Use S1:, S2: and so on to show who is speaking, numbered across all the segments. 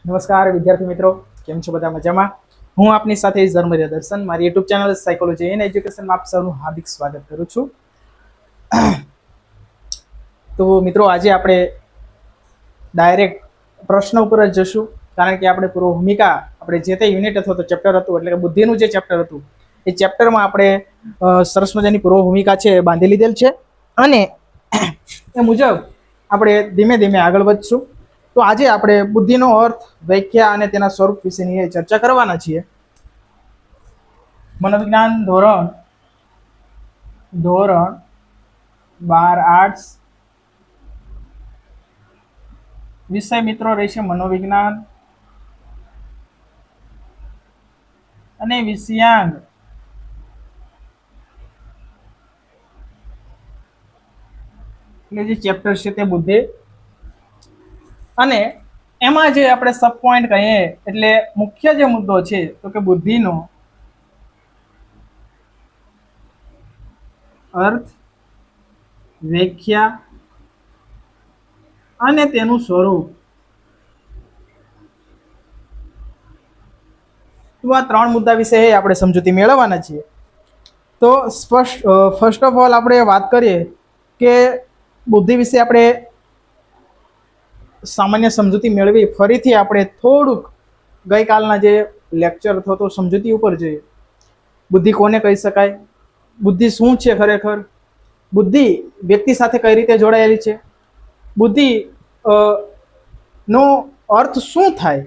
S1: નમસ્કાર વિદ્યાર્થી મિત્રો, કેમ છો? બધા મજામાં? હું આપની સાથે ઝરમરિયા દર્શન, મારી યુટ્યુબ ચેનલ સાયકોલોજી એન્ડ એજ્યુકેશનમાં આપ સૌનું હાર્દિક સ્વાગત કરું છું. તો મિત્રો, આજે આપણે ડાયરેક્ટ પ્રશ્ન ઉપર જ જશું, કારણ કે આપણે પૂર્વ ભૂમિકા આપણે જે તે યુનિટ અથવા તો ચેપ્ટર હતું, એટલે કે બુદ્ધિનું જે ચેપ્ટર હતું એ ચેપ્ટરમાં આપણે સરસ મજાની પૂર્વ ભૂમિકા છે બાંધી લીધેલ છે, અને એ મુજબ આપણે ધીમે ધીમે આગળ વધશું. તો આજે આપણે બુદ્ધિનો અર્થ, વ્યાખ્યા અને તેના સ્વરૂપ વિશેની ચર્ચા કરવાના છીએ. મનોવિજ્ઞાન ધોરણ 12 આર્ટ્સ, વિષય મિત્રો રહેશે મનોવિજ્ઞાન, અને વિષયાંગ એટલે જે ચેપ્ટર છે તે બુદ્ધિ. અને એમાં જે આપણે સબ પોઈન્ટ કહીએ એટલે મુખ્ય જે મુદ્દો છે તો કે બુદ્ધિનો અર્થ, વ્યાખ્યા અને તેનું સ્વરૂપ. તો આ ત્રણ મુદ્દા વિશે આપણે સમજૂતી મેળવવાના છીએ. તો ફર્સ્ટ ઓફ ઓલ આપણે વાત કરીએ કે બુદ્ધિ વિશે આપણે સામાન્ય સમજૂતી મેળવી. ફરીથી આપણે થોડુંક ગઈકાલના જે લેક્ચર અથવા તો સમજૂતી ઉપર જોઈએ. બુદ્ધિ કોને કહી શકાય? બુદ્ધિ શું છે ખરેખર? બુદ્ધિ વ્યક્તિ સાથે કઈ રીતે જોડાયેલી છે? બુદ્ધિ નો અર્થ શું થાય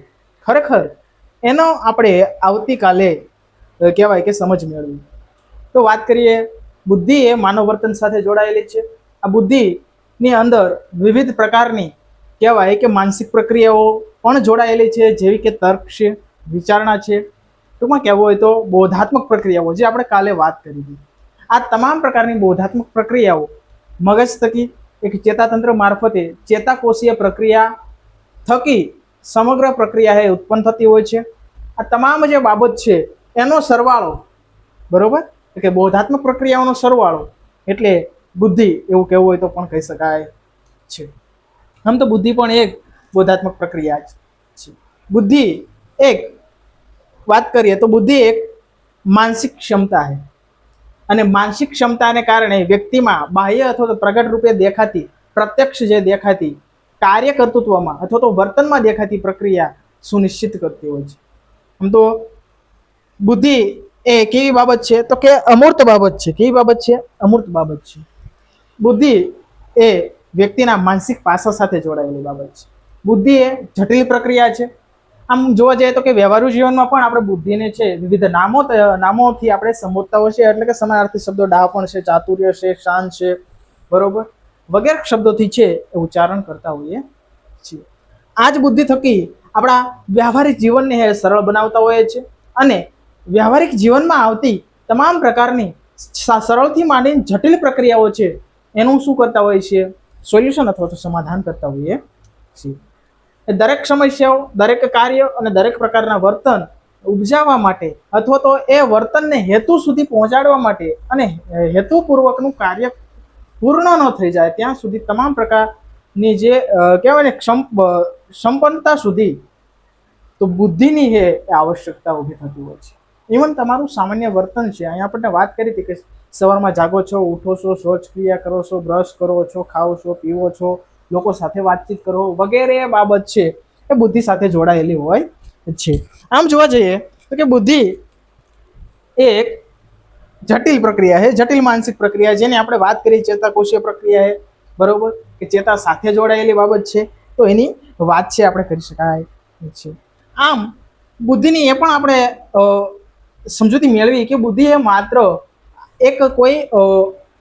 S1: ખરેખર, એનો આપણે આવતીકાલે કહેવાય કે સમજ મેળવી. તો વાત કરીએ, બુદ્ધિ એ માનવ વર્તન સાથે જોડાયેલી છે. આ બુદ્ધિની અંદર વિવિધ પ્રકારની કહેવાય કે માનસિક પ્રક્રિયાઓ પણ જોડાયેલી છે, જેવી કે તર્ક છે, વિચારણા છે, ટૂંકમાં કહેવું હોય તો બોધાત્મક પ્રક્રિયાઓ, જે આપણે કાલે વાત કરી હતી. આ તમામ પ્રકારની બોધાત્મક પ્રક્રિયાઓ મગજ થકી એક ચેતાતંત્ર મારફતે ચેતાકોષીય પ્રક્રિયા થકી સમગ્ર પ્રક્રિયા એ ઉત્પન્ન થતી હોય છે. આ તમામ જે બાબત છે એનો સરવાળો, બરોબર, કે બોધાત્મક પ્રક્રિયાઓનો સરવાળો એટલે બુદ્ધિ, એવું કહેવું હોય તો પણ કહી શકાય છે. આમ તો બુદ્ધિ પણ એક બોધાત્મક પ્રક્રિયા છે. બુદ્ધિ એક વાત કરીએ તો બુદ્ધિ એક માનસિક ક્ષમતા છે, અને માનસિક ક્ષમતાને કારણે વ્યક્તિમાં બાહ્ય અથવા તો પ્રગટ રૂપે દેખાતી, પ્રત્યક્ષ જે દેખાતી કાર્ય કર્તૃત્વમાં અથવા તો વર્તનમાં દેખાતી પ્રક્રિયા સુનિશ્ચિત કરતી હોય છે. આમ તો બુદ્ધિ એ કેવી બાબત છે તો કે અમૂર્ત બાબત છે. કેવી બાબત છે? અમૂર્ત બાબત છે. બુદ્ધિ એ વ્યક્તિના માનસિક પાસા સાથે જોડાયેલી બાબત છે. બુદ્ધિ એ જટિલ પ્રક્રિયા છે. આમ જોવા જઈએ તો કે વ્યવહારુ જીવનમાં પણ આપણે બુદ્ધિને છે વિવિધ નામોથી આપણે સંબોધતા હોય છે, એટલે કે સમાનાર્થી શબ્દો ડાપણ છે, ચાતુર્ય છે, શાન છે, બરોબર, વગેરે શબ્દોથી છે એ ઉચ્ચારણ કરતા હોઈએ છીએ. આ જ બુદ્ધિ થકી આપણા વ્યવહારિક જીવનને સરળ બનાવતા હોઈએ છીએ, અને વ્યવહારિક જીવનમાં આવતી તમામ પ્રકારની સરળથી માંડીને જટિલ પ્રક્રિયાઓ છે એનું શું કરતા હોય છે? સોલ્યુશન અથવા તો સમાધાન કરતા હોઈએ છીએ. દરેક સમસ્યાઓ, દરેક કાર્ય અને દરેક પ્રકારના વર્તન ઉપજાવવા માટે અથવા તો એ વર્તનને હેતુ સુધી પહોંચાડવા માટે અને હેતુપૂર્વકનું કાર્ય પૂર્ણ ન થઈ જાય ત્યાં સુધી તમામ પ્રકારની જે કહેવાય ને સંપન્નતા સુધી તો બુદ્ધિની એ આવશ્યકતા ઊભી થતી હોય છે. ઇવન તમારું સામાન્ય વર્તન છે, અહીંયા આપણને વાત કરી હતી કે સવારમાં જાગો છો, ઉઠો છો, શૌચ ક્રિયા કરો છો, બ્રશ કરો છો, ખાઓ છો, પીવો છો, લોકો સાથે વાતચીત કરો, વગેરે બાબત છે એ બુદ્ધિ સાથે જોડાયેલી હોય છે. આમ જોવા જઈએ તો કે બુદ્ધિ એક જટિલ પ્રક્રિયા છે, જટિલ માનસિક પ્રક્રિયા, જેની આપણે વાત કરી ચેતાકોષીય પ્રક્રિયા છે, બરોબર, કે ચેતા સાથે જોડાયેલી બાબત છે, તો એની વાત છે આપણે કરી શકાય છે. આમ બુદ્ધિની એ પણ આપણે સમજૂતી મેળવી કે બુદ્ધિ એ માત્ર એક કોઈ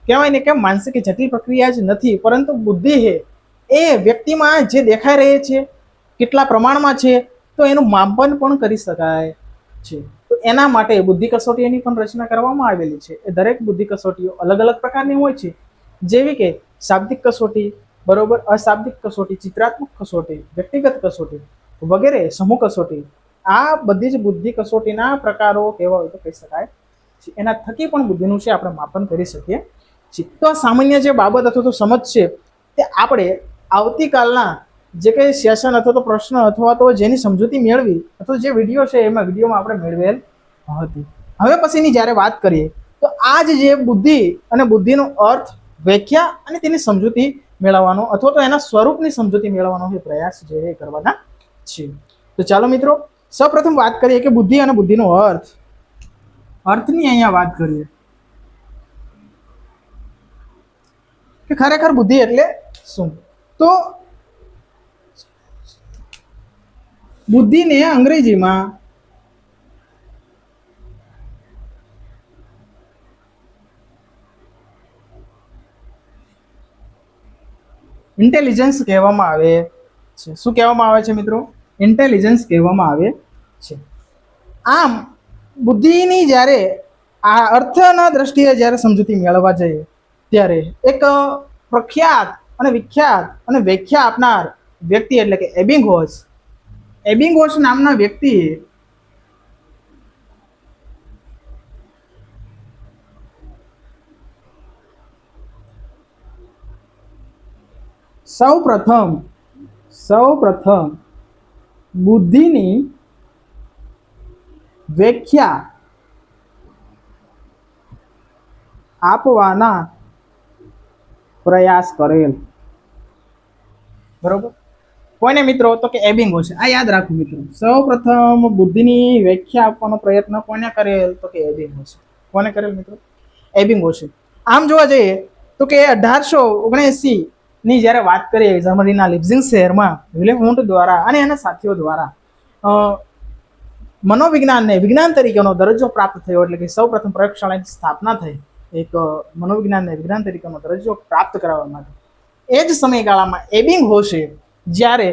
S1: કહેવાય ને કે માનસિક જટિલ પ્રક્રિયા જ નથી, પરંતુ બુદ્ધિ એ વ્યક્તિમાં જે દેખાઈ રહી છે, કેટલા પ્રમાણમાં છે, તો એનું માપન પણ કરી શકાય છે. તો એના માટે બુદ્ધિ કસોટીની પણ રચના કરવામાં આવેલી છે. એ દરેક બુદ્ધિ કસોટીઓ અલગ અલગ પ્રકારની હોય છે, જેવી કે શાબ્દિક કસોટી, બરોબર, અશાબ્દિક કસોટી, ચિત્રાત્મક કસોટી, વ્યક્તિગત કસોટી વગેરે, સમૂહ કસોટી. આ બધી જ બુદ્ધિ કસોટીના પ્રકારો કેવા હોય તો કહી શકાય. એના થકી પણ બુદ્ધિનું છે આપણે માપન કરી શકીએ છીએ. તો આ સામાન્ય જે બાબત અથવા તો સમજ છે તે આપણે આવતીકાલના જે કંઈ સેશન અથવા તો પ્રશ્ન અથવા તો જેની સમજૂતી મેળવી અથવા જે વિડીયો છે એમાં વિડીયોમાં આપણે મેળવેલ હતી. હવે પછીની જ્યારે વાત કરીએ તો આ જ જે બુદ્ધિ અને બુદ્ધિનો અર્થ, વ્યાખ્યા અને તેની સમજૂતી મેળવવાનો અથવા તો એના સ્વરૂપની સમજૂતી મેળવવાનો એ પ્રયાસ જે એ કરવાના છે. તો ચાલો મિત્રો સૌપ્રથમ વાત કરીએ કે બુદ્ધિ અને બુદ્ધિનો અર્થ. અર્થની અહીંયા વાત કરીએ કે ખરેખર બુદ્ધિ એટલે શું. તો બુદ્ધિને અંગ્રેજીમાં ઇન્ટેલિજન્સ કહેવામાં આવે છે. શું કહેવામાં આવે છે મિત્રો? ઇન્ટેલિજન્સ કહેવામાં આવે છે. આમ બુદ્ધિની જ્યારે આ અર્થના દ્રષ્ટિએ જ્યારે સમજૂતી મેળવવા જઈએ ત્યારે એક પ્રખ્યાત અને વિખ્યાત અને વ્યાખ્યા આપનાર વ્યક્તિ એટલે કે એબિંગહોસ નામના વ્યક્તિએ સૌ પ્રથમ બુદ્ધિની વ્યાખ્યા આપવાના પ્રયાસ કરેલ. બરોબર? કોને મિત્રો? તો કે એબિંગહોસ. આ યાદ રાખો મિત્રો. સૌ પ્રથમ બુદ્ધિની વ્યાખ્યા આપવાનો પ્રયત્ન કોને કરેલ? તો કે એબિંગહોસ. કોને કરેલ મિત્રો? એબિંગહોસ. આમ જોવા જઈએ તો કે 1879 ની જ્યારે વાત કરીએ જર્મનીના લિપ્ઝિગ શહેરમાં વિલેમ વુન્ડ દ્વારા અને એના સાથીઓ દ્વારા મનોવિજ્ઞાનને વિજ્ઞાન તરીકેનો દરજ્જો પ્રાપ્ત થયો. એટલે કે સૌ પ્રથમ પ્રયોગશાળાની સ્થાપના થઈ એક મનોવિજ્ઞાનને વિજ્ઞાન તરીકેનો દરજ્જો પ્રાપ્ત કરાવવા માટે. એ જ સમયગાળામાં એબિંગહોસે જ્યારે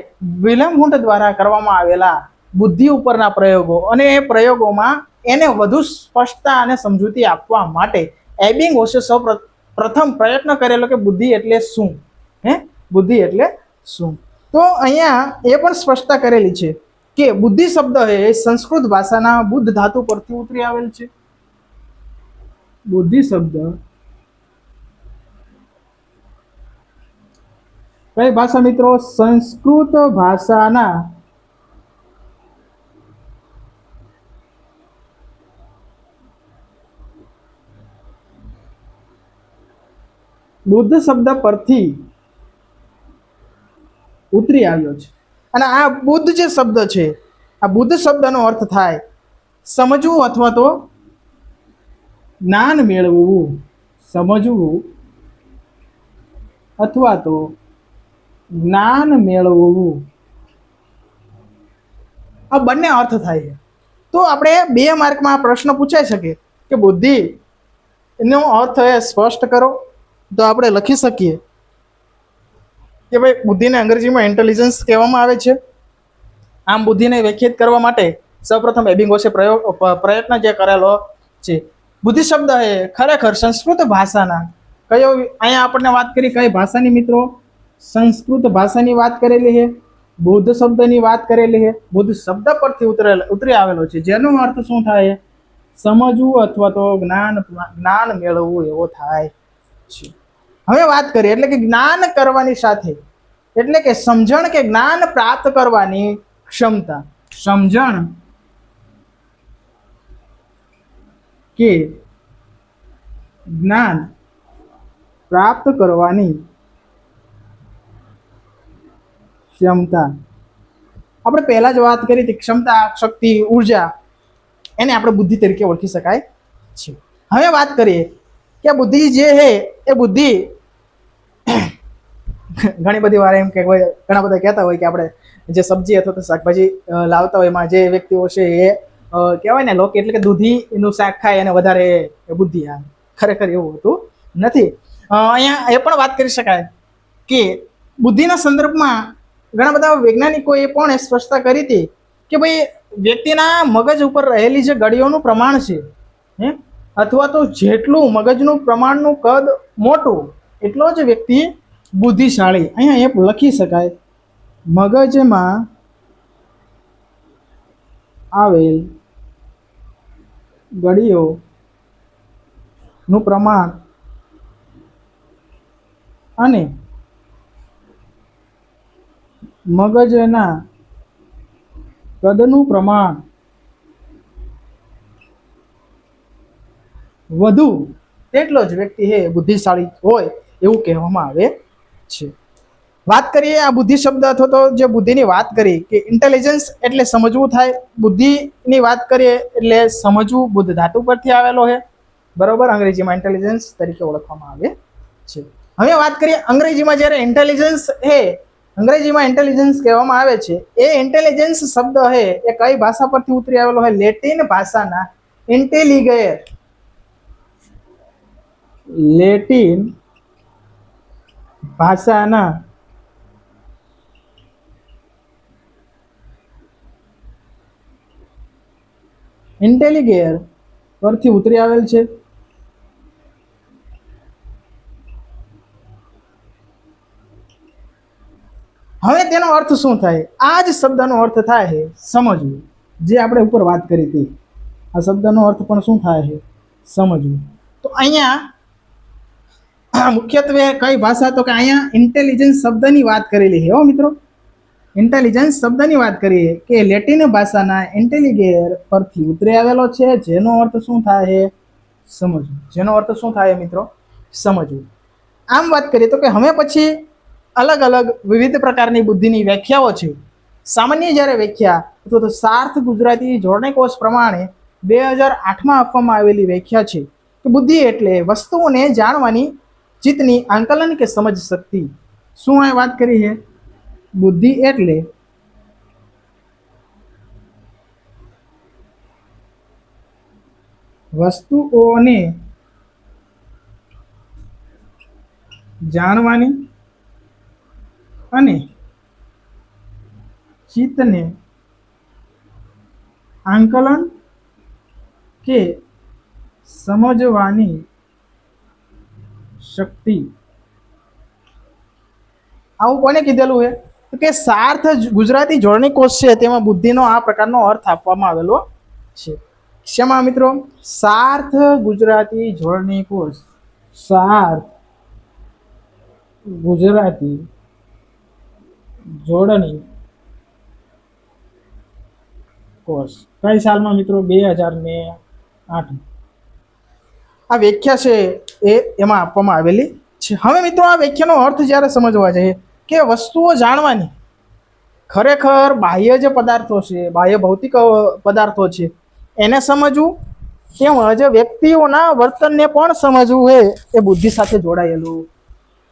S1: વિલેમ વુન્ડ દ્વારા કરવામાં આવેલા બુદ્ધિ ઉપરના પ્રયોગો અને એ પ્રયોગોમાં એને વધુ સ્પષ્ટતા અને સમજૂતી આપવા માટે એબિંગહોસે સૌ પ્રથમ પ્રયત્ન કરેલો કે બુદ્ધિ એટલે શું. બુદ્ધિ એટલે શું? તો અહીંયા એ પણ સ્પષ્ટતા કરેલી છે કે બુદ્ધિ શબ્દ એ સંસ્કૃત ભાષાના બુદ્ધ ધાતુ પરથી ઉતરી આવેલ છે. બુદ્ધિ શબ્દ કઈ ભાષા મિત્રો? સંસ્કૃત ભાષાના બુદ્ધ શબ્દ પરથી ઉતરી આવ્યો છે. અને આ બુદ્ધ જે શબ્દ છે, આ બુદ્ધ શબ્દનો અર્થ થાય સમજવું અથવા તો જ્ઞાન મેળવવું. સમજવું અથવા તો જ્ઞાન મેળવવું, આ બંને અર્થ થાય છે. તો આપણે 2 માર્કમાં પ્રશ્ન પૂછાઈ શકે કે બુદ્ધિ એનો અર્થ એ સ્પષ્ટ કરો. તો આપણે લખી શકીએ કે ભાઈ બુદ્ધિને અંગ્રેજીમાં ઇન્ટેલિજન્સ કહેવામાં આવે છે. આમ બુદ્ધિને વ્યાખ્યાયિત કરવા માટે સૌપ્રથમ એબિંગહોસે પ્રયત્ન જે કરેલો છે. બુદ્ધિ શબ્દ એ ખરેખર સંસ્કૃત ભાષાના કયો, અહીંયા આપણને વાત કરી કઈ ભાષાની મિત્રો? સંસ્કૃત ભાષાની વાત કરેલી છે. બુદ્ધ શબ્દની વાત કરેલી છે. બુદ્ધ શબ્દ પરથી ઉતરી આવેલો છે, જેનો અર્થ શું થાય? સમજવું અથવા તો જ્ઞાન મેળવવું એવો થાય છે. હવે વાત કરીએ એટલે કે જ્ઞાન કરવાની સાથે એટલે કે સમજણ કે જ્ઞાન પ્રાપ્ત કરવાની ક્ષમતા. સમજણ કે જ્ઞાન પ્રાપ્ત કરવાની ક્ષમતા. આપણે પહેલા જ વાત કરી હતી ક્ષમતા, શક્તિ, ઉર્જા, એને આપણે બુદ્ધિ તરીકે ઓળખી શકાય છે. હવે વાત કરીએ કે બુદ્ધિ જે છે એ બુદ્ધિ ઘણી બધી વાર એમ કે ઘણા બધા કહેતા હોય કે આપણે જે સબ્જી અથવા તો શાકભાજી લાવતા હોય એમાં જે વ્યક્તિઓ છે એ કહેવાય ને લોકો એટલે કે દૂધીનું શાક ખાય એને વધારે બુદ્ધિ આવે. ખરેખર એવું હોતું નથી. અહીંયા એ પણ વાત કરી શકાય કે બુદ્ધિના સંદર્ભમાં ઘણા બધા વૈજ્ઞાનિકોએ પણ સ્પષ્ટતા કરી હતી કે ભાઈ વ્યક્તિના મગજ ઉપર રહેલી જે ગળીઓનું પ્રમાણ છે અથવા તો જેટલું મગજનું પ્રમાણનું કદ મોટું એટલો જ વ્યક્તિ બુદ્ધિશાળી. અહીંયા એ લખી શકાય મગજમાં આવેલ ગળીઓનું પ્રમાણ અને મગજના કદનું પ્રમાણ વધુ તેટલો જ વ્યક્તિ હે બુદ્ધિશાળી હોય એવું કહેવામાં આવે છે. વાત કરીએ આ બુદ્ધિ શબ્દ અથવા તો જે બુદ્ધિની વાત કરી કે ઇન્ટેલિજન્સ એટલે સમજવું થાય, બુદ્ધિની વાત કરીએ એટલે સમજવું, બુદ્ધ ધાતુ પરથી આવેલો છે, બરોબર, અંગ્રેજીમાં ઇન્ટેલિજન્સ તરીકે ઓળખવામાં આવે છે. હવે વાત કરીએ અંગ્રેજીમાં જ્યારે ઇન્ટેલિજન્સ એ અંગ્રેજીમાં ઇન્ટેલિજન્સ કહેવામાં આવે છે, એ ઇન્ટેલિજન્સ શબ્દ છે એ કઈ ભાષા પરથી ઉતરી આવેલો છે? લેટિન ભાષાના ઇન્ટેલિગેર, લેટિન ભાષાના ઇન્ટેલિગેર પરથી ઉતરી આવેલ છે. હવે તેનો અર્થ શું થાય? આ જ શબ્દનો અર્થ થાય છે સમજવું, જે આપણે ઉપર વાત કરી હતી. આ શબ્દનો અર્થ પણ શું થાય છે? સમજવું. તો અહીંયા મુખ્યત્વે કઈ ભાષા? તો કે અહીંયા ઇન્ટેલિજન્સ શબ્દની વાત કરેલી છે હો મિત્રો. ઇન્ટેલિજન્સ શબ્દની વાત કરીએ કે લેટિન ભાષાના ઇન્ટેલિગેર પરથી ઉતરી આવેલો છે, જેનો અર્થ શું થાય છે? સમજવું. જેનો અર્થ શું થાય મિત્રો? સમજવું. આમ વાત કરીએ તો કે હવે પછી અલગ અલગ વિવિધ પ્રકારની બુદ્ધિની વ્યાખ્યાઓ છે. સામાન્ય જ્યારે વ્યાખ્યા અથવા તો સાર્થ ગુજરાતી જોડણીકોષ પ્રમાણે 2008માં આપવામાં આવેલી વ્યાખ્યા છે કે બુદ્ધિ એટલે વસ્તુઓને જાણવાની ચિત્તની આંકલન કે સમજ શક્તિ. શું આ વાત કરી છે? બુદ્ધિ એટલે વસ્તુઓને જાણવાની અને ચિત્તને આંકલન કે સમજવાની શક્તિ. આવું કોને કીધેલું છે? તો કે સાર્થ ગુજરાતી જોડણી કોષ છે તેમાં બુદ્ધિનો આ પ્રકારનો અર્થ આપવામાં આવેલો છે. શેમાં મિત્રો? સાર્થ ગુજરાતી જોડણી કોષ. સાર્થ ગુજરાતી જોડણી કોષ. કઈ સાલમાં મિત્રો? 2008. આ વ્યાખ્યા છે એ એમાં આપવામાં આવેલી છે. હવે મિત્રો આ વ્યાખ્યાનો અર્થ જ્યારે સમજવા જઈએ કે વસ્તુઓ જાણવાની, ખરેખર બાહ્ય જે પદાર્થો છે, બાહ્ય ભૌતિક પદાર્થો છે એને સમજવું, તેમજ વ્યક્તિઓના વર્તનને પણ સમજવું હોય એ બુદ્ધિ સાથે જોડાયેલું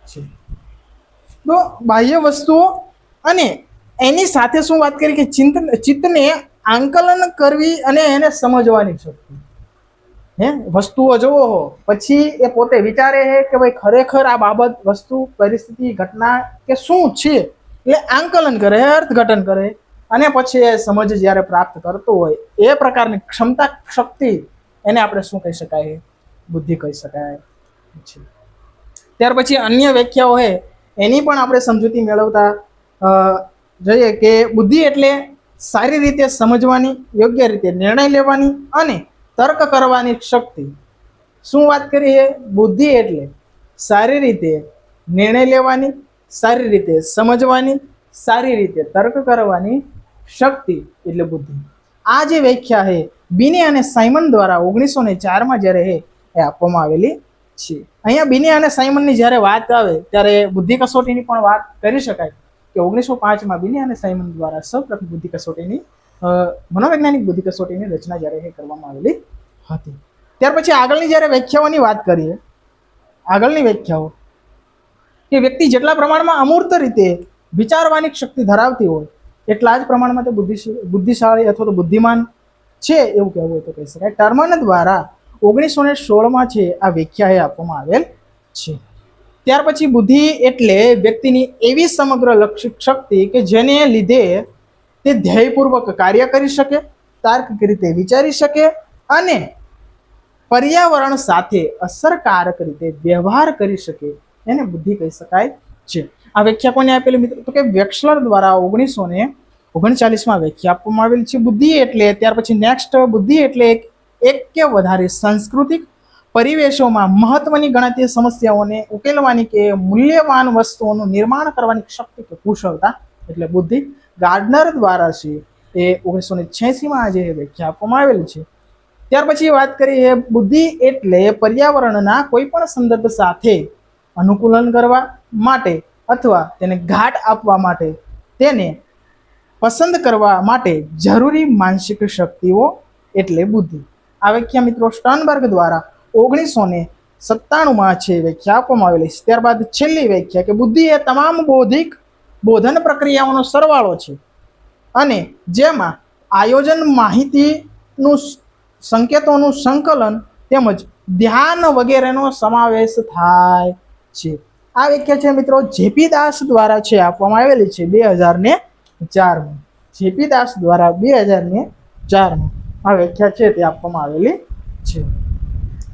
S1: છે. તો બાહ્ય વસ્તુઓ અને એની સાથે શું વાત કરી કે ચિત્તને આંકલન કરવી અને એને સમજવાની શક્તિ. વસ્તુઓ જોવો હો પછી એ પોતે વિચારે છે કે ભાઈ ખરેખર આ બાબત, વસ્તુ, પરિસ્થિતિ, ઘટના કે શું છે, એટલે આંકલન કરે, અર્થઘટન કરે અને પછી એ સમજ જ્યારે પ્રાપ્ત કરતો હોય એ પ્રકારની ક્ષમતા, શક્તિ, એને આપણે શું કહી શકાય? બુદ્ધિ કહી શકાય છે. ત્યાર પછી અન્ય વ્યાખ્યાઓ છે એની પણ આપણે સમજૂતી મેળવતા જોઈએ કે બુદ્ધિ એટલે સારી રીતે સમજવાની, યોગ્ય રીતે નિર્ણય લેવાની અને તર્ક કરવાની શક્તિ. શું વાત કરીએ? બુદ્ધિ એટલે સારી રીતે નિર્ણય લેવાની, સારી રીતે સમજવાની, સારી રીતે તર્ક કરવાની શક્તિ એટલે બુદ્ધિ. આ જે વ્યાખ્યા છે બિને અને સાયમન દ્વારા 1904માં જ્યારે એ આપવામાં આવેલી છે. અહીંયા બિને અને સાયમનની જ્યારે વાત આવે ત્યારે બુદ્ધિ કસોટીની પણ વાત કરી શકાય કે 1905માં બિને અને સાયમન દ્વારા સૌપ્રથમ બુદ્ધિ કસોટીની, મનોવૈજ્ઞાનિક બુદ્ધિ કસોટીની રચના જ્યારે એ કરવામાં આવેલી હતી. ત્યાર પછી આગળની જ્યારે વ્યાખ્યાઓની વાત કરીએ, આગળની વ્યાખ્યાઓ કે વ્યક્તિ જેટલા પ્રમાણમાં અમૂર્ત રીતે વિચારવાની શક્તિ ધરાવતી હોય એટલા જ પ્રમાણમાં તે બુદ્ધિશાળી અથવા તો બુદ્ધિમાન છે એવું કહેવું હોય તો કહી શકાય. ટર્મન દ્વારા 1916માં છે આ વ્યાખ્યા એ આપવામાં આવેલ છે. ત્યાર પછી બુદ્ધિ એટલે વ્યક્તિની એવી સમગ્ર લક્ષિત શક્તિ કે જેને લીધે તે ધ્યેયપૂર્વક કાર્ય કરી શકે, તાર્કિક રીતે વિચારી શકે અને પર્યાવરણ સાથે અસરકારક રીતે વ્યવહાર કરી શકે, એને બુદ્ધિ કહી શકાય છે. આ વ્યાખ્યા કોને આપેલી મિત્રો? તો કે વેક્સલર દ્વારા 1939માં વ્યાખ્યા આપવામાં આવેલી છે. બુદ્ધિ એટલે, ત્યાર પછી નેક્સ્ટ, બુદ્ધિ એટલે એક કે વધારે સાંસ્કૃતિક પરિવેશોમાં મહત્વની ગણાતી સમસ્યાઓને ઉકેલવાની કે મૂલ્યવાન વસ્તુઓનું નિર્માણ કરવાની શક્તિ કે કુશળતા એટલે બુદ્ધિ ગાર્ડનર દ્વારા છે એ 1986માં આ જે વ્યાખ્યા આપવામાં આવેલી છે. ત્યાર પછી વાત કરીએ, બુદ્ધિ એટલે પર્યાવરણના કોઈ પણ સંદર્ભ સાથે અનુકૂલન કરવા માટે અથવા તેને ઘાટ આપવા માટે, તેને પસંદ કરવા માટે જરૂરી માનસિક શક્તિઓ એટલે બુદ્ધિ. આ વ્યાખ્યા મિત્રો સ્ટર્નબર્ગ દ્વારા 1997માં છે વ્યાખ્યા આપવામાં આવેલી છે. ત્યારબાદ છેલ્લી વ્યાખ્યા કે બુદ્ધિ એ તમામ બૌદ્ધિક બોધન પ્રક્રિયાઓનો સરવાળો છે અને જેમાં આયોજન, માહિતીનું સંકેતોનું સંકલન તેમજ ધ્યાન વગેરેનો સમાવેશ થાય છે. આ વ્યાખ્યા છે મિત્રો જેપી દાસ દ્વારા છે આપવામાં આવેલી છે 2004માં. જેપી દાસ દ્વારા 2004માં આ વ્યાખ્યા છે તે આપવામાં આવેલી છે.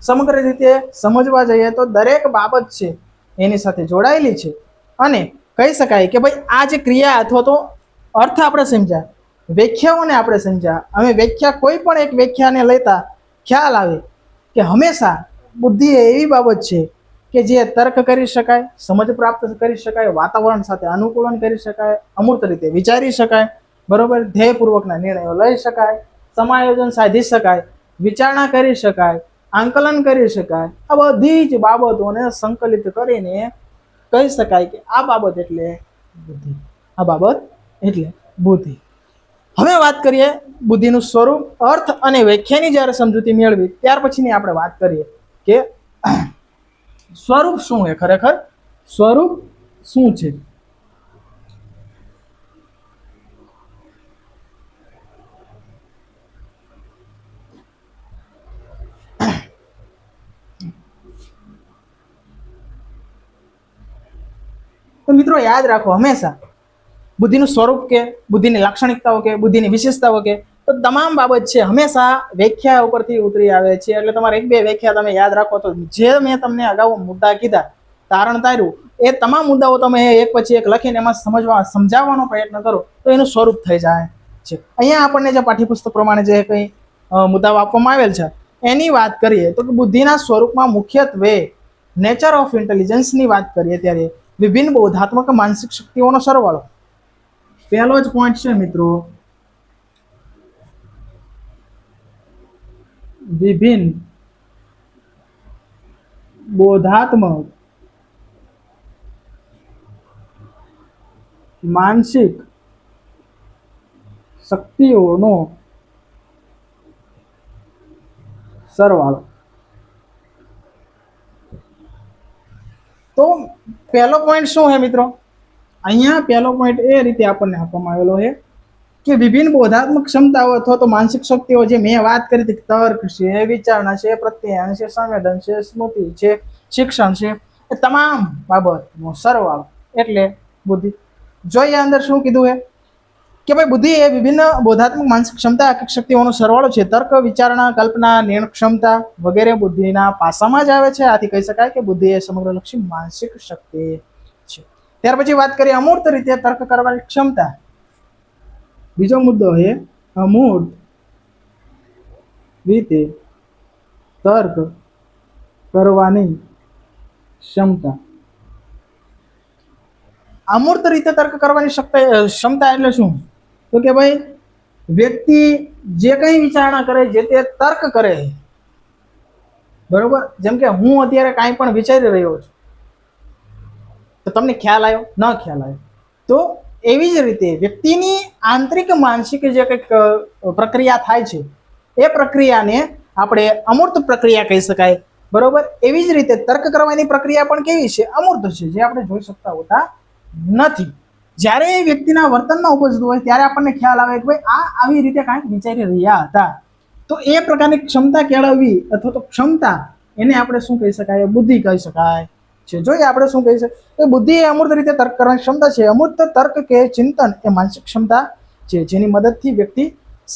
S1: સમગ્ર રીતે સમજવા જઈએ તો દરેક બાબત છે એની સાથે જોડાયેલી છે અને કહી શકાય કે ભાઈ આ જે ક્રિયા અથવા તો અર્થ આપણે સમજ્યા, વ્યાખ્યાઓને આપણે સમજ્યા. અમે વ્યાખ્યા કોઈ પણ એક વ્યાખ્યાને લેતા ખ્યાલ આવે કે હંમેશા બુદ્ધિ એવી બાબત છે કે જે તર્ક કરી શકાય, સમજ પ્રાપ્ત કરી શકાય, વાતાવરણ સાથે અનુકૂલન કરી શકાય, અમૂર્ત રીતે વિચારી શકાય, બરોબર, ધ્યેયપૂર્વકના નિર્ણયો લઈ શકાય, સમાયોજન સાધી શકાય, વિચારણા કરી શકાય, આંકલન કરી શકાય. આ બધી જ બાબતોને સંકલિત કરીને કહી શકાય કે આ બાબત એટલે બુદ્ધિ. આ બાબત એટલે બુદ્ધિ. હવે વાત કરીએ બુદ્ધિનું સ્વરૂપ, અર્થ અને વ્યાખ્યાની જ્યારે સમજૂતી મેળવી ત્યાર પછીની આપણે વાત કરીએ કે સ્વરૂપ શું છે, ખરેખર સ્વરૂપ શું છે. તો મિત્રો યાદ રાખો, હંમેશા બુદ્ધિનું સ્વરૂપ કે બુદ્ધિની લાક્ષણિકતાઓ કે બુદ્ધિની વિશેષતાઓ કે તો તમામ બાબત છે હંમેશા વ્યાખ્યા ઉપરથી ઉતરી આવે છે. એટલે તમારે એક બે વ્યાખ્યા તમે યાદ રાખો તો જે મેં તમને અગાઉ મુદ્દા કીધા, તારણ તાર્યું, એ તમામ મુદ્દાઓ તમે એક પછી એક લખીને એમાં સમજાવવાનો પ્રયત્ન કરો તો એનું સ્વરૂપ થઈ જાય છે. અહીંયા આપણને જે પાઠ્યપુસ્તક પ્રમાણે જે કંઈ મુદ્દાઓ આપવામાં આવેલ છે એની વાત કરીએ તો બુદ્ધિના સ્વરૂપમાં મુખ્યત્વે નેચર ઓફ ઇન્ટેલિજન્સની વાત કરીએ ત્યારે વિભિન્ન બોધાત્મક માનસિક શક્તિઓનો સરવાળો. પહેલો જ પોઈન્ટ છે મિત્રો, વિભિન્ન બોધાત્મક માનસિક શક્તિઓનો સરવાળો. તો પહેલો પોઈન્ટ શું છે મિત્રો? અહીંયા પહેલો પોઈન્ટ એ રીતે આપણને આપવામાં આવેલો છે કે વિભિન્ન બોધાત્મક ક્ષમતાઓ અથવા તો માનસિક શક્તિઓ જે મેં વાત કરી હતી, તર્ક છે, વિચારણા છે, પ્રત્યાયન છે, સંવેદન છે, સ્મૃતિ છે, શિક્ષણ છે, એ તમામ બાબતનો સરવાળો એટલે બુદ્ધિ. જોઈએ અંદર શું કીધું છે કે ભાઈ બુદ્ધિ એ વિભિન્ન બોધાત્મક માનસિક ક્ષમતા શક્તિઓનો સરવાળો છે. તર્ક, વિચારણા, કલ્પના, નિર્ણય ક્ષમતા વગેરે બુદ્ધિના પાસામાં જ આવે છે. આથી કહી શકાય કે બુદ્ધિ એ સમગ્રલક્ષી માનસિક શક્તિ છે. ત્યાર પછી વાત કરીએ અમૂર્ત રીતે તર્ક કરવાની ક્ષમતા. બીજો મુદ્દો છે અમૂર્ત રીતે તર્ક કરવાની ક્ષમતા. અમૂર્ત રીતે તર્ક કરવાની ક્ષમતા એટલે શું? તો કે ભાઈ વ્યક્તિ જે કંઈ વિચારણા કરે, જે તે તર્ક કરે, બરોબર. જેમ કે હું અત્યારે કાંઈ પણ વિચારી રહ્યો છું તો તમને ખ્યાલ આવ્યો, ન ખ્યાલ આવ્યો, તો એવી જ રીતે વ્યક્તિની આંતરિક માનસિક જે કંઈક પ્રક્રિયા થાય છે એ પ્રક્રિયાને આપણે અમૂર્ત પ્રક્રિયા કહી શકાય, બરોબર. એવી જ રીતે તર્ક કરવાની પ્રક્રિયા પણ કેવી છે? અમૂર્ત છે, જે આપણે જોઈ શકતા હોતા નથી. જ્યારે એ વ્યક્તિના વર્તનમાં ઉપજતું હોય ત્યારે આપણને ખ્યાલ આવે કે ભાઈ આ આવી રીતે કાંઈક વિચારી રહ્યા હતા. તો એ પ્રકારની ક્ષમતા કેળવવી અથવા તો ક્ષમતા, એને આપણે શું કહી શકાય? બુદ્ધિ કહી શકાય છે. જોઈએ આપણે શું કહી શકીએ તો બુદ્ધિ એ અમૂર્ત રીતે તર્ક કરવાની ક્ષમતા છે. અમૂર્ત તર્ક કે ચિંતન એ માનસિક ક્ષમતા છે જેની મદદથી વ્યક્તિ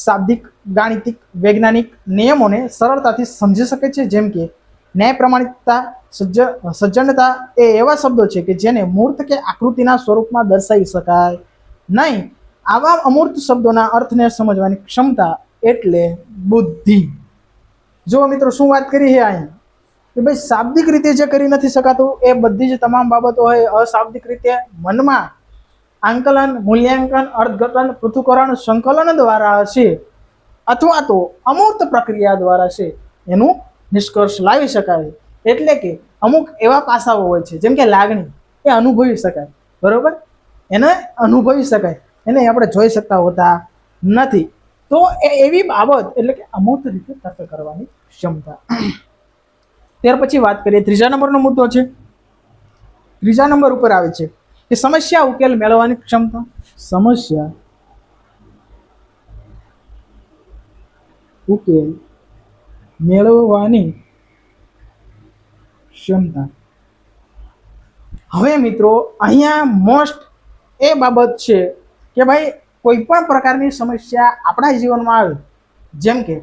S1: શાબ્દિક, ગાણિતિક, વૈજ્ઞાનિક નિયમોને સરળતાથી સમજી શકે છે. જેમ કે ન્યાય, પ્રમાણિકતા, સજ્જનતા એ એવા શબ્દો છે કે જેને મૂર્ત કે આકૃતિના સ્વરૂપમાં દર્શાવી શકાય નહીં. આવા અમૂર્ત શબ્દોના અર્થને સમજવાની ક્ષમતા એટલે બુદ્ધિ. જો મિત્રો શું વાત કરી છે અહીંયા કે ભાઈ શાબ્દિક રીતે જે કરી નથી શકાતું એ બધી જ તમામ બાબતો હોય અશાબ્દિક રીતે મનમાં આંકલન, મૂલ્યાંકન, અર્થઘટન, પૃથ્થકરણ, સંકલન દ્વારા છે અથવા તો અમૂર્ત પ્રક્રિયા દ્વારા છે એનું નિષ્કર્ષ લાવી શકાય. એટલે કે અમુક એવા પાસાઓ હોય છે જેમ કે લાગણી, એ અનુભવી શકાય, બરોબર, એને અનુભવી શકાય, એને આપણે જોઈ શકતા હોતા નથી. તો એ એવી બાબત એટલે કે અમૂર્ત રીતે તર્ક કરવાની ક્ષમતા. ત્યાર પછી વાત કરીએ, ત્રીજા નંબરનો મુદ્દો છે. ત્રીજા નંબર ઉપર આવે છે કે સમસ્યા ઉકેલ મેળવવાની ક્ષમતા. સમસ્યા ઉકેલ મેળવવાની ક્ષમતા. હવે મિત્રો અહીંયા મોસ્ટ એ બાબત છે કે ભાઈ કોઈ પણ પ્રકારની સમસ્યા આપણા જીવનમાં આવે, જેમ કે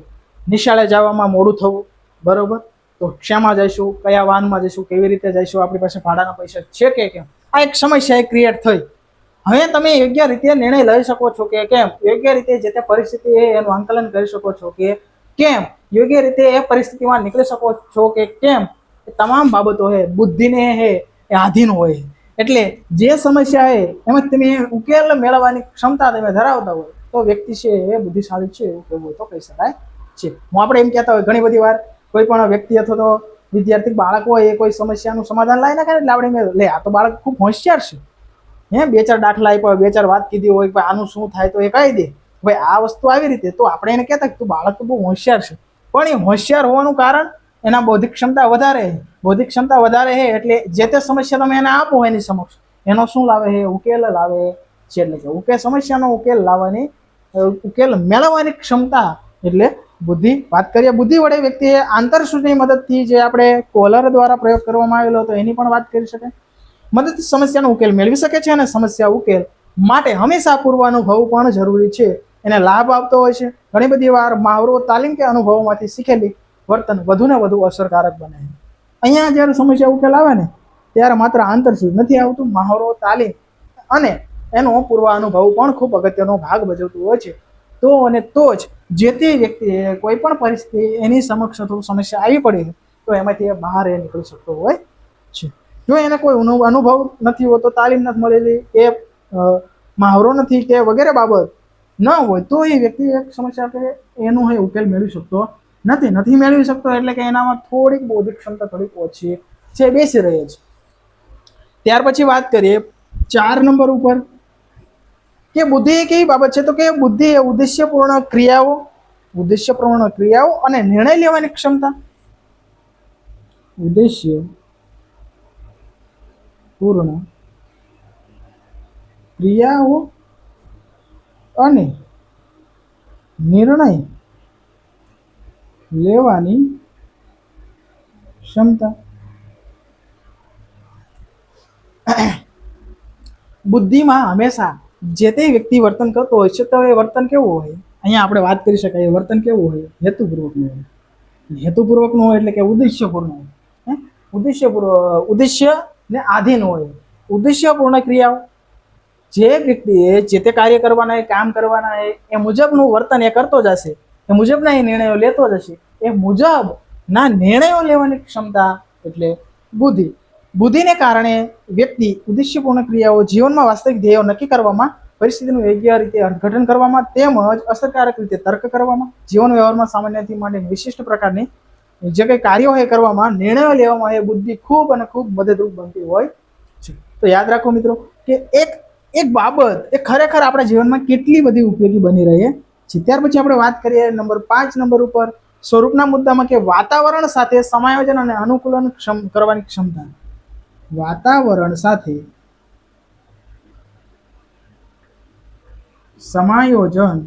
S1: નિશાળે જવામાં મોડું થવું, બરોબર, તો શામાં જઈશું, કયા વાહનમાં જઈશું, કેવી રીતે જઈશું, આપણી પાસે ભાડાના પૈસા છે કે કેમ, આ એક સમસ્યા એ ક્રિએટ થઈ. હવે તમે યોગ્ય રીતે નિર્ણય લઈ શકો છો કે કેમ, યોગ્ય રીતે જે તે પરિસ્થિતિ એનું આંકલન કરી શકો છો કે કેમ, યોગ્ય રીતે એ પરિસ્થિતિમાં નીકળી શકો છો કે કેમ, એ તમામ બાબતો હે બુદ્ધિને હે એ આધીન હોય. એટલે જે સમસ્યા હે એમાં તમે ઉકેલ મેળવવાની ક્ષમતા તમે ધરાવતા હોય તો વ્યક્તિ છે એ બુદ્ધિશાળી છે એવું કહેવું તો કહી શકાય છે. હું આપણે એમ કહેતા હોય ઘણી બધી વાર કોઈ પણ વ્યક્તિ અથવા તો વિદ્યાર્થી બાળક હોય એ કોઈ સમસ્યાનું સમાધાન લાવી નાખે એટલે આપણે લે આ તો બાળક ખૂબ હોશિયાર છે, હે બે ચાર દાખલા આપ્યા, બે ચાર વાત કીધી હોય કે આનું શું થાય તો એ કહી દે ભાઈ આ વસ્તુ આવી રીતે, તો આપણે એને કહેતા કે તું બાળક તો બહુ હોશિયાર છે. પણ એ હોશિયાર હોવાનું કારણ એના બૌદ્ધિક ક્ષમતા વધારે, બૌદ્ધિક ક્ષમતા વધારે છે એટલે જે તે સમસ્યા તમે એને આપો એની સમક્ષ એનો શું લાવે છે, ઉકેલ લાવે છે. એટલે કે ઉકેલ, સમસ્યાનો ઉકેલ લાવવાની, ઉકેલ મેળવવાની ક્ષમતા એટલે બુદ્ધિ. વાત કરીએ બુદ્ધિ વડે વ્યક્તિએ આંતરસૂચની મદદથી જે આપણે કોલર દ્વારા પ્રયોગ કરવામાં આવેલો હતો એની પણ વાત કરી શકાય. મદદથી સમસ્યાનો ઉકેલ મેળવી શકે છે અને સમસ્યા ઉકેલ માટે હંમેશા પૂર્વાનુભવ પણ જરૂરી છે, એને લાભ આપતો હોય છે. ઘણી બધી વાર મહાવરો, તાલીમ કે અનુભવોમાંથી શીખેલી વર્તન વધુ ને વધુ અસરકારક બને. અહીંયા જ્યારે સમસ્યા ઉકેલ આવે ને ત્યારે માત્ર આંતરસૂચ નથી આવતું, મહાવરો, તાલીમ અને એનો પૂર્વ અનુભવ પણ ખૂબ અગત્યનો ભાગ ભજવતું હોય છે. તો અને તો જ જે તે વ્યક્તિએ કોઈ પણ પરિસ્થિતિ એની સમક્ષ સમસ્યા આવી પડી તો એમાંથી એ બહાર એ નીકળી શકતો હોય છે. જો એને કોઈ અનુભવ નથી હોતો, તાલીમ નથી મળેલી, એ મહાવરો નથી કે વગેરે બાબત ન હોય તો એ વ્યક્તિ એક સમસ્યા કે એનું એ ઉકેલ મેળવી શકતો નથી મેળવી શકતો. એટલે કે એનામાં થોડીક બૌદ્ધિક ક્ષમતા થોડીક ઓછી છે, બેસી રહે છે. ત્યાર પછી વાત કરીએ 4 નંબર ઉપર કે બુદ્ધિ એ કેવી બાબત છે, તો કે બુદ્ધિ એ ઉદ્દેશ્યપૂર્ણ ક્રિયાઓ અને નિર્ણય લેવાની ક્ષમતા. ઉદ્દેશ્યપૂર્ણ ક્રિયાઓ અને નિર્ણય લેવાની ક્ષમતા. બુદ્ધિમાં હંમેશા જે તે વ્યક્તિ વર્તન કરતો હોય છે તો એ વર્તન કેવું હોય, અહીંયા આપણે વાત કરી શકાય, વર્તન કેવું હોય, હેતુપૂર્વકનું હોય. હેતુપૂર્વકનું હોય એટલે કે ઉદ્દેશ્યપૂર્ણ હોય, ઉદ્દેશ્ય ને આધીન હોય. ઉદ્દેશ્યપૂર્ણ ક્રિયાઓ, જે વ્યક્તિએ જે તે કાર્ય કરવાના, કામ કરવાના એ મુજબનું વર્તન એ કરતો જશે, એ મુજબના એ નિર્ણયો લેતો જશે, એ મુજબના નિર્ણયો લેવાની ક્ષમતા એટલે બુદ્ધિ. બુદ્ધિને કારણે વ્યક્તિ ઉદ્દેશ્યપૂર્ણ ક્રિયાઓ જીવનમાં વાસ્તવિક ધ્યેયો નક્કી કરવામાં, પરિસ્થિતિનું યોગ્ય રીતે અર્થઘટન કરવામાં તેમજ અસરકારક રીતે તર્ક કરવામાં, જીવન વ્યવહારમાં સામાન્યથી માટે વિશિષ્ટ પ્રકારની જે કંઈ કાર્યો એ કરવામાં, નિર્ણયો લેવામાં એ બુદ્ધિ ખૂબ અને ખૂબ મદદરૂપ બનતી હોય છે. તો યાદ રાખો મિત્રો કે એક બાબત એ ખરેખર આપણા જીવનમાં કેટલી બધી ઉપયોગી બની રહે છે. ત્યાર પછી આપણે વાત કરીએ નંબર 5 નંબર ઉપર સ્વરૂપના મુદ્દામાં કે વાતાવરણ સાથે સમાયોજન અને અનુકૂલન કરવાની ક્ષમતા. વાતાવરણ સાથે સમાયોજન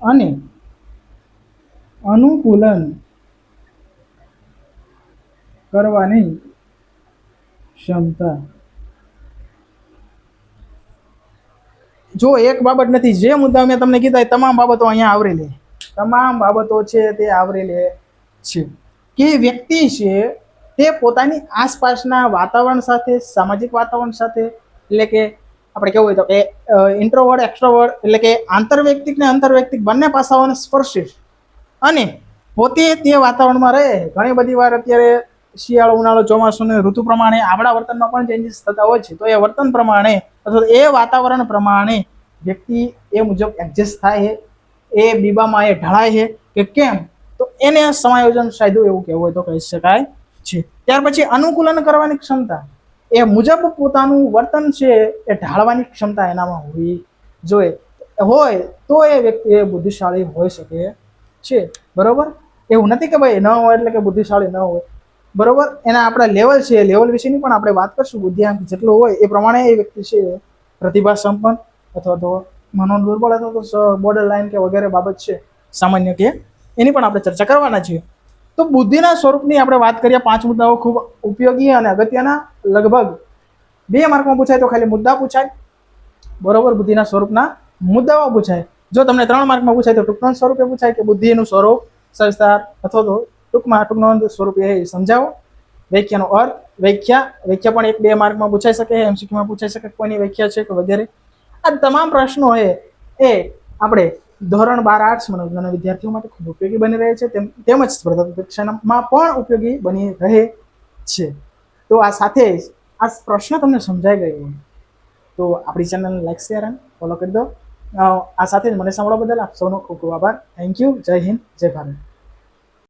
S1: અને અનુકૂલન કરવાની ક્ષમતા. જો એક બાબત નથી, જે મુદ્દા મેં તમને કીધા તમામ બાબતો અહીંયા આવરેલી, તમામ બાબતો છે તે આવરેલી છે કે વ્યક્તિ છે તે પોતાની આસપાસના વાતાવરણ સાથે, સામાજિક વાતાવરણ સાથે, એટલે કે આપણે કેવું હોય તો કે ઇન્ટ્રોવર્ડ એક્સ્ટ્રોવર્ડ એટલે કે આંતરવૈયક્તિક ને અંતરવૈયક્તિક બંને પાસાઓને સ્પર્શે અને પોતે તે વાતાવરણમાં રહે. ઘણી બધી વાર અત્યારે શિયાળો ઉનાળો ચોમાસું ને ઋતુ પ્રમાણે આપણા વર્તનમાં પણ ચેન્જીસ થતા હોય છે. તો એ વર્તન પ્રમાણે અથવા એ વાતાવરણ પ્રમાણે વ્યક્તિ એ મુજબ એડજસ્ટ થાય છે, એ બીબામાં એ ઢળાય છે કે કેમ, તો એને સમાયોજન સાધ્યું એવું કહેવું હોય તો કહી શકાય છે. ત્યાર પછી અનુકૂલન કરવાની ક્ષમતા, એ મુજબ પોતાનું વર્તન છે એ ઢાળવાની ક્ષમતા એનામાં હોવી જોઈએ. હોય તો એ વ્યક્તિ એ બુદ્ધિશાળી હોઈ શકે છે. બરોબર, એવું નથી કે ભાઈ ન હોય એટલે કે બુદ્ધિશાળી ન હોય. બરોબર, એના આપણા લેવલ છે, લેવલ વિશેની પણ આપણે વાત કરશું. બુદ્ધિઆંક જેટલો હોય એ પ્રમાણે એ વ્યક્તિ છે પ્રતિભા સંપન્ન અથવા તો મનો દુર્બળ અથવા તો બોર્ડર લાઈન કે વગેરે બાબત છે સામાન્ય કે એની પણ આપણે ચર્ચા કરવાના છીએ. તો બુદ્ધિના સ્વરૂપની આપણે વાત કરીએ. 5 મુદ્દાઓ ખૂબ ઉપયોગી અને અગત્યના, લગભગ 2 માર્કમાં પૂછાય તો ખાલી મુદ્દા પૂછાય. બરોબર, બુદ્ધિના સ્વરૂપના મુદ્દાઓ પૂછાય. જો તમને 3 માર્કમાં પૂછાય તો ટૂંકનોંધ સ્વરૂપે પૂછાય કે બુદ્ધિનું સ્વરૂપ, સંસ્તાર અથવા તો ટૂંકનોંધ સ્વરૂપે સમજાવો. વ્યાખ્યાનો અર્થ, વ્યાખ્યા પણ 1-2 માર્કમાં પૂછાઈ શકે, એમસીક્યુમાં પૂછાઈ શકે કોઈની વ્યાખ્યા છે કે વગેરે. આ તમામ પ્રશ્નો એ આપણે ધોરણ 12 આર્ટ્સ મનોવિજ્ઞાનના વિદ્યાર્થીઓ માટે ખૂબ ઉપયોગી બની રહે છે, તેમજ સ્પર્ધાત્મક પરીક્ષામાં પણ ઉપયોગી બની રહે છે. તો આ સાથે જ આ પ્રશ્ન તમને સમજાઈ ગયો હોય તો આપણી ચેનલને લાઈક, શેર અને ફોલો કરી દો. આ સાથે જ મને સાંભળવા બદલ આપ સૌનો ખૂબ ખૂબ આભાર. Thank you. જય હિન્દ, જય ભારત.